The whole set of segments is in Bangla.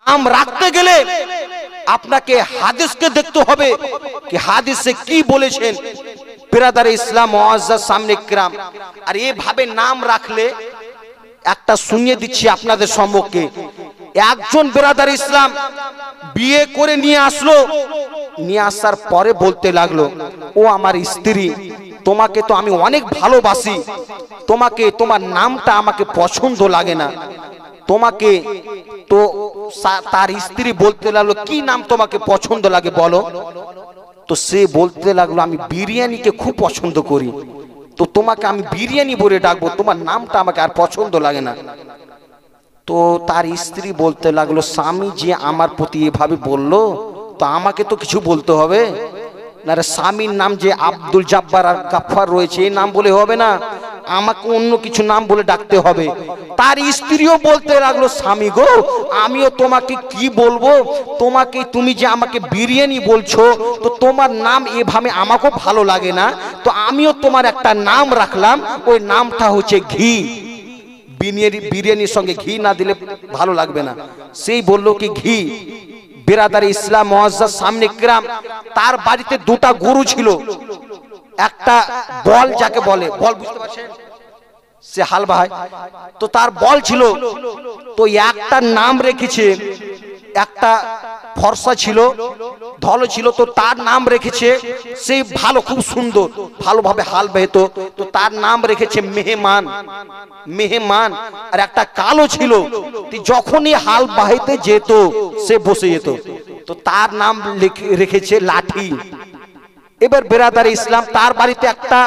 নাম রাখতে গেলে আপনাকে হাদিসকে দেখতে হবে কি হাদিসে কি বলেছেন। বিরাদার ইসলাম মুআজ্জাজ সামনে কিরাম, আর এইভাবে নাম রাখলে একটা শুনিয়ে দিচ্ছি আপনাদের সম্মুখে। একজন বিরাদার ইসলাম বিয়ে করে নিয়ে আসলো, নিয়ে আসার পরে বলতে লাগলো, ও আমার স্ত্রী, তোমাকে তো আমি অনেক ভালোবাসি, তোমাকে তোমার নামটা আমাকে পছন্দ লাগে না, তোমাকে তো। তার স্ত্রী বলতে লাগলো, কি নাম তোমাকে পছন্দ লাগে বলো। তো সে বলতে লাগলো, আমি বিরিয়ানিকে খুব পছন্দ করি, তো তোমাকে আমি বিরিয়ানি বলে ডাকবো, তোমার নামটা আমাকে আর পছন্দ লাগে না। তো তার স্ত্রী বলতে লাগলো, স্বামী যে আমার প্রতি এভাবে বললো, তো আমাকে তো কিছু বলতে হবে না রে। স্বামীর নাম যে আব্দুল জব্বার আর গাফফার রয়েছে, এই নাম বলে হবে না, আমাকে অন্য কিছু নাম বলে ডাকতে হবে। তার স্ত্রীও বলতে লাগলো, স্বামী গো, আমিও তোমাকে কি বলবো, তোমাকে, তুমি যে আমাকে বিরিয়ানি বলছো, তো তোমার নাম এভাবে আমাকেও ভালো লাগে না, তো আমিও তোমার একটা নাম রাখলাম, ওই নামটা হচ্ছে ঘি। বিরিয়ানির সঙ্গে ঘি না দিলে ভালো লাগবে না, সেই বললো কি ঘি। বিরাদার ইসলাম মুআজ্জাজ সামনে কিরাম, তার বাড়িতে দুটা গরু ছিল, একটা বল যাকে বলে, বল বুঝতে পারছেন, সে হাল বাহায়, তো তার বল ছিল, তো একটা নাম রেখেছে, একটা ফর্সা ছিল, ধল ছিল, তো তার নাম রেখেছে, সেই ভালো, খুব সুন্দর, ভালোভাবে হাল বাহিত, তো তার নাম রেখেছে মেহমান। মেহমান। আর একটা কালো ছিল, যখনই হাল বাহিতে যেত সে বসে যেত, তো তার নাম রেখেছে লাঠি। এবার বিরাদার ইসলাম, তার বাড়িতে একটা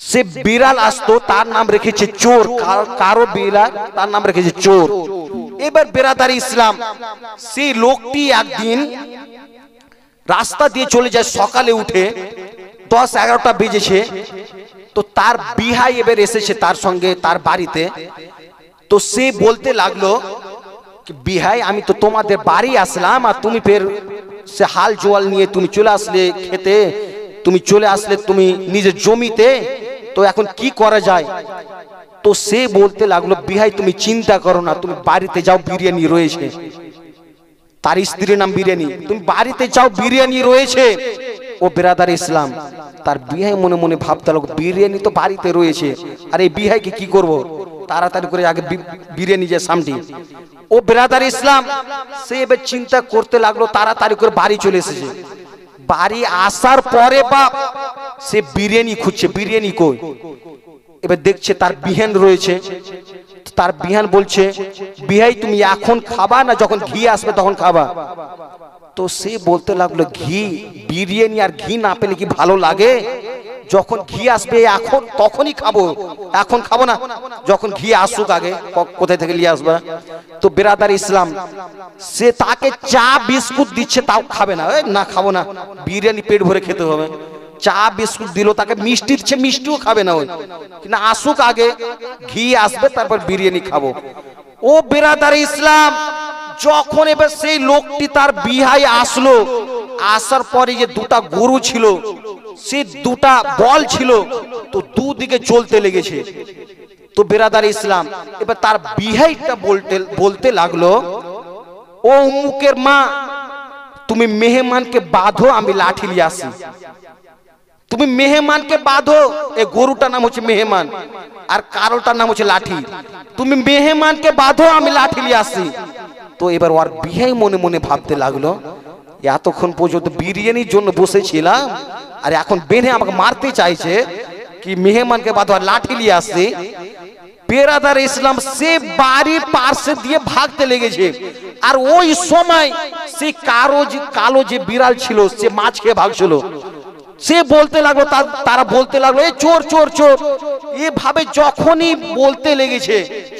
সে বিড়াল আসতো, তার নাম রেখেছে চোর, কারো বিড়াল, তার নাম রেখেছে চোর। এবার বিরাদার ইসলাম, সেই লোকটি একদিন রাস্তা দিয়ে চলে যায়, সকালে উঠে 10-11টা বেজেছে, তো তার বিহাই এবার এসেছে তার সঙ্গে তার বাড়িতে। তো সে বলতে লাগলো, বিহাই, আমি তো তোমাদের বাড়ি আসলাম, আর তুমি ফের সে হাল জোয়াল নিয়ে তুমি চলে আসলে খেতে, তুমি চলে আসলে তুমি নিজের জমিতে, তো এখন কি করা যায়। তো সে বলতে লাগলো, বিহাই তুমি চিন্তা করো না, তুমি বাড়িতে যাও, বিরিয়ানি রয়েছে। তার স্ত্রীর নাম বিরিয়ানি, তুমি বাড়িতে যাও, বিরিয়ানি রয়েছে। ও বিরাদার ইসলাম, তার বিহাই মনে মনে ভাবতে লাগলো, বিরিয়ানি তো বাড়িতে রয়েছে, আর এই বিহাইকে কি করব, তাড়াতাড়ি করে আগে বিরিয়ানি যে সামটি। ও বিরাদার ইসলাম, সে এবার চিন্তা করতে লাগলো, তাড়াতাড়ি করে বাড়ি চলে এসেছে। বাড়ি আসার পরে বাপ সে বিরিয়ানি খুঁজছে, বিরিয়ানি কই। এবার দেখছে তার বিহান রয়েছে, তার বিহান বলছে, বিহাই তুমি এখন খাবা না যখন ঘি আসবে তখন খাবা। তো সে বলতে লাগলো, ঘি, বিরিয়ানি আর ঘি না পেলে কি ভালো লাগে, যখন ঘি আসবে এখন তখনই খাবো, এখন খাবো না, যখন ঘি আসুক আগে, কোথায় থেকে নিয়ে আসবে। তো বিরাদার ইসলাম, সে তাকে চা বিস্কুট দিচ্ছে, তাও খাবে না, না খাবো না, বিরিয়ানি পেট ভরে খেতে হবে। চা বিস্কুট দিল, তাকে মিষ্টি দিচ্ছে, মিষ্টিও খাবে না, ওই কিন্তু আসুক আগে, ঘি আসবে তারপর বিরিয়ানি খাবো। ও বিরাদার ইসলাম, যখন এবার সেই লোকটি তার বিহাই আসলো, আসার পরে যে দুটা গরু ছিল, সে দুটা বল ছিল, তো দুদিকে চলতে লেগেছে। তো বিরাদার ইসলাম, এবার তার বিহাইটা বলতে লাগলো, ও উমুকের মা, তুমি মেহমানকে বাঁধো, আমি লাঠি নিয়ে আসি। তুমি মেহমানকে বাঁধো, এই গরুটার নাম হচ্ছে মেহমান, আর কারোটার নাম হচ্ছে লাঠি। তুমি মেহমানকে বাঁধো, আমি লাঠি নিয়ে আসি। তো এবার ওর বিহাই মনে মনে ভাবতে লাগলো, এতক্ষণ পর্যন্ত বিরিয়ানির জন্য বসেছিলাম, আর এখন বেঁধে আমাকে মারতে চাইছে, কি মেহমানকে বাঁধো আর লাঠি নিয়ে আসছি। বিরাদার ইসলাম, সে বাড়ির পাশে দিয়ে ভাগতে লেগেছে, আর ওই সময় সে কালো যে বিড়াল ছিল, সে মাছ খেয়ে ভাগছিল। সে বলতে লাগলো, তারা বলতে লাগলো, এই চোর চোর চোর, এভাবে যখনই বলতে লেগেছে,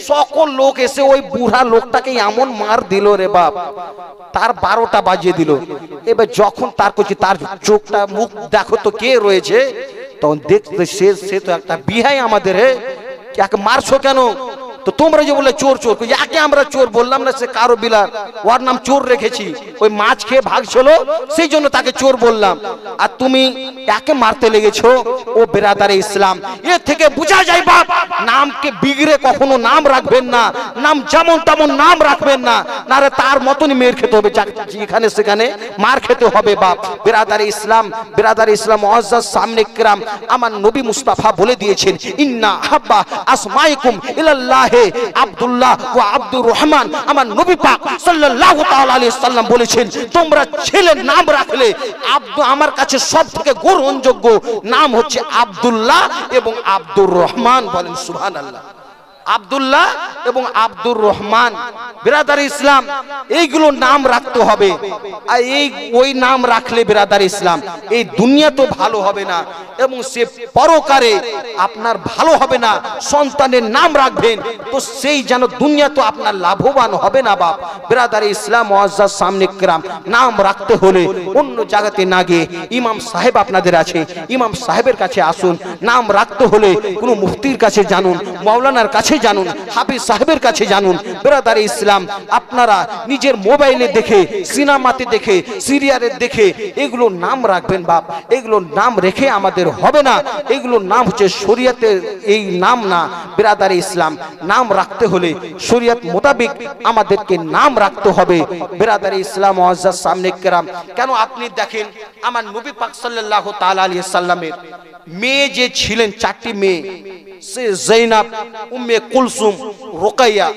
সকল লোক এসে ওই বুড়া লোকটাকে এমন মার দিল রে বাপ, তার 12টা বাজিয়ে দিল। এবার যখন তার কাছে তার চোখটা মুখ দেখো তো কে রয়েছে, তখন দেখতে সে তো একটা বিহাই আমাদের, মারছো কেন, তো তোমরা যে বলে চোর চোর, একে আমরা চোর বললাম না, সে কারো বিলার, ওর নাম চোর রেখেছি, ওই মাছ খেয়ে ভাগছিল সেই জন্য তাকে চোর বললাম। আর তুমি একে মারতে লেগেছো। ও বেরাদারে ইসলাম, এর থেকে বোঝা যায় বাপ, নামকে বিগড়ে কখনো নাম রাখবেন না, নাম যেমন তেমন নাম রাখবেন না, নারে তার মতনই মেয়ের খেতে হবে, যেখানে সেখানে মার খেতে হবে বাপ। বেরাদারে ইসলাম, বেরাদারে ইসলাম মুআজ্জাজ সামনে কিরাম, আমার নবী মুস্তাফা বলে দিয়েছেন, ইন্না হাব্বা আসমাইকুম ইলাল্লাহি আব্দুল্লাহ ওয়া আব্দুর রহমান। আমার নবী পাক সাল্লাল্লাহু তাআলা আলাইহি সাল্লাম বলেছেন, তোমরা ছেলের নাম রাখলে আমার কাছে সবথেকে গ্রহণযোগ্য নাম হচ্ছে আব্দুল্লাহ এবং আব্দুর রহমান। বলেন সুবহানাল্লাহ। আব্দুল্লাহ এবং আব্দুর রহমান, বিরাদার ইসলাম, এইগুলো নাম রাখতে হবে। আর ওই নাম রাখলে বিরাদার ইসলাম এই দুনিয়া তো ভালো হবে না, এবং সে পরকারে আপনার ভালো হবে না। সন্তানের নাম রাখবেন তো সেই যেন দুনিয়া তো আপনার লাভবান হবে না বাপ। বিরাদার ইসলাম মুআজ্জাজ সামনে কিরাম, নাম রাখতে হলে অন্য জায়গাতে না গিয়ে ইমাম সাহেব আপনাদের আছে, ইমাম সাহেবের কাছে আসুন। নাম রাখতে হলে কোনো মুফতির কাছে জানুন, মাওলানার কাছে জানুন, হাফিজ সাহেবের কাছে জানুন। বিরাদার ইসলাম, আপনারা নিজের মোবাইলে দেখে, সিনেমাতে দেখে, সিরিয়ালে দেখে এগুলো নাম রাখবেন বাপ। এগুলো নাম রেখে আমাদের হবে না, এগুলো নাম হচ্ছে শরীয়তের এই নাম না। বিরাদার ইসলাম, নাম রাখতে হলে শরীয়ত মোতাবেক আমাদেরকে নাম রাখতে হবে। বিরাদার ইসলাম মুআজ্জাজ সামনে কিরাম, কেন আপনি দেখেন আমার নবী পাক সাল্লাল্লাহু তাআলা আলাইহি সাল্লামের মেয়ে যে ছিলেন, চারটি মেয়ে, সে জৈনব, উম্মে কুলসুম, রুকাইয়া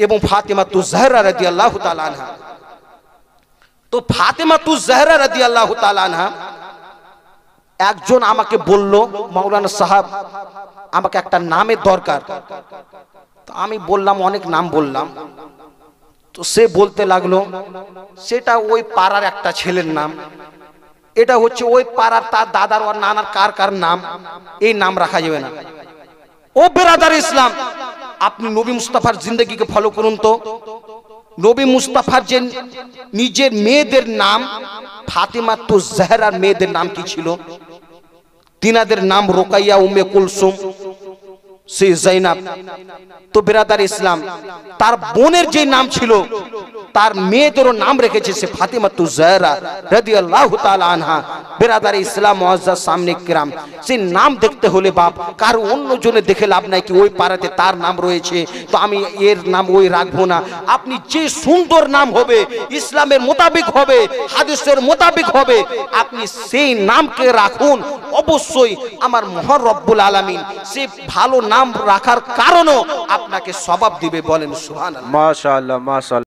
এবং ফাতেমাতুজ জাহরা রাদিয়াল্লাহু তাআলা আনহা। তো ফাতেমাতুজ জাহরা রাদিয়াল্লাহু তাআলা আনহা একজন আমাকে বলল, মাওলানা সাহেব আমাকে একটা নামের দরকার। তো আমি বললাম, অনেক নাম বললাম। তো সে বলতে লাগলো, সেটা ওই পাড়ার একটা ছেলের নাম, এটা হচ্ছে ওই পাড়ার তার দাদার ওর নানার কার কার নাম, এই নাম রাখা যাবে না। ও বেরাদার ইসলাম, আপনি নবী মুস্তাফার জিন্দেগিকে ফলো করুন তো। নবী মুস্তাফার যে নিজের মেয়েদের নাম, ফাতেমাতুজ জাহরার মেয়েদের নাম কি ছিল? তিনাদের নাম রুকাইয়া, উম্মে কুলসুম, সে জৈনব। তো বেরাদার ইসলাম, তার বোনের যে নাম ছিল, তার মেয়েদেরও নাম রেখেছে সে ফাতেমাতুজ জাহরা রাদিয়াল্লাহু তাআলা আনহা। বেরাদার ইসলাম মুআজ্জাজ সামনে কিরাম, সেই নাম দেখতে হলে বাপ কারো অন্য জনে দেখে লাভ নাই কি ওই পাড়াতে তার নাম রয়েছে তো আমি এর নাম ওই রাখবো না। আপনি যে সুন্দর নাম হবে, ইসলামের মোতাবেক হবে, হাদিসের মোতাবেক হবে, আপনি সেই নামকে রাখুন। অবশ্যই আমার মহান রব্বুল আলামিন সে ভালো নাম রাখার কারণও আপনাকে সওয়াব দিবে। বলেন সুবহানাল্লাহ। মাশাআল্লাহ, মাশাআল্লাহ।